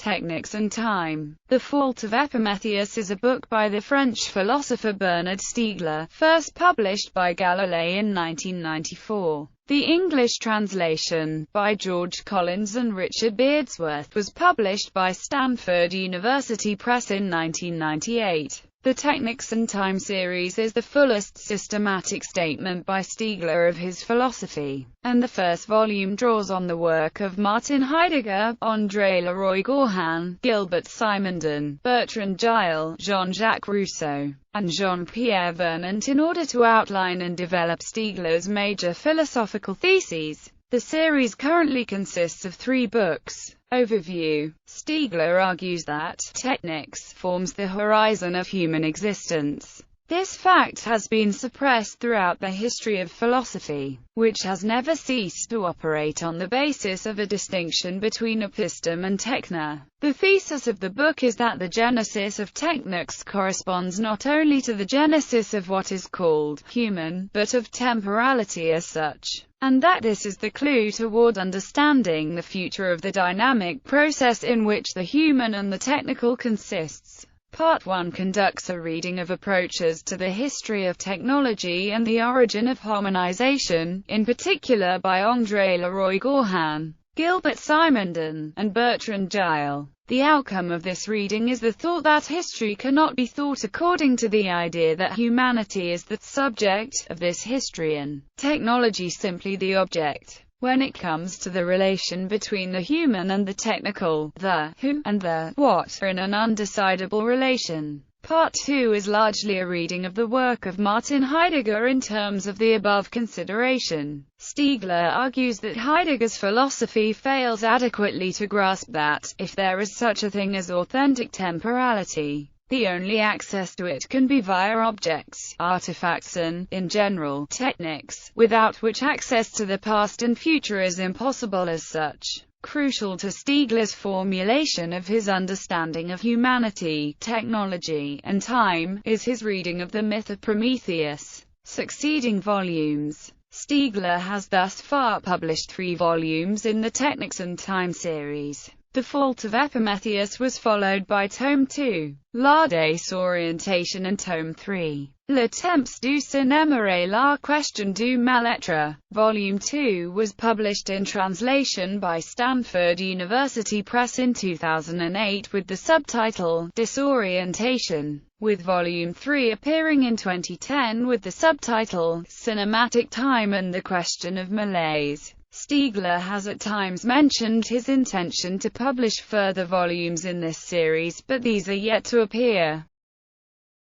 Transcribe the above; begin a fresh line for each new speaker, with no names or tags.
Technics and Time. The Fault of Epimetheus is a book by the French philosopher Bernard Stiegler, first published by Galilei in 1994. The English translation, by George Collins and Richard Beardsworth, was published by Stanford University Press in 1998. The Technics and Time series is the fullest systematic statement by Stiegler of his philosophy, and the first volume draws on the work of Martin Heidegger, André Leroi-Gourhan, Gilbert Simondon, Bertrand Gilles, Jean-Jacques Rousseau, and Jean-Pierre Vernant in order to outline and develop Stiegler's major philosophical theses. The series currently consists of 3 books. Overview. Stiegler argues that technics forms the horizon of human existence. This fact has been suppressed throughout the history of philosophy, which has never ceased to operate on the basis of a distinction between episteme and techne. The thesis of the book is that the genesis of technics corresponds not only to the genesis of what is called human, but of temporality as such, and that this is the clue toward understanding the future of the dynamic process in which the human and the technical consists. Part 1 conducts a reading of approaches to the history of technology and the origin of harmonization, in particular by André Leroi-Gourhan, Gilbert Simondon, and Bertrand Gilles. The outcome of this reading is the thought that history cannot be thought according to the idea that humanity is the subject of this history and technology simply the object. When it comes to the relation between the human and the technical, the who and the what are in an undecidable relation. Part 2 is largely a reading of the work of Martin Heidegger in terms of the above consideration. Stiegler argues that Heidegger's philosophy fails adequately to grasp that, if there is such a thing as authentic temporality, the only access to it can be via objects, artifacts and, in general, techniques, without which access to the past and future is impossible as such. Crucial to Stiegler's formulation of his understanding of humanity, technology, and time, is his reading of the myth of Prometheus. Succeeding volumes. Stiegler has thus far published 3 volumes in the Technics and Time series. The Fault of Epimetheus was followed by Tome 2, La Désorientation, and Tome 3, Le Temps du cinéma et la question du mal-être. Volume 2 was published in translation by Stanford University Press in 2008 with the subtitle Disorientation, with Volume 3 appearing in 2010 with the subtitle Cinematic Time and the Question of Malaise. Stiegler has at times mentioned his intention to publish further volumes in this series, but these are yet to appear.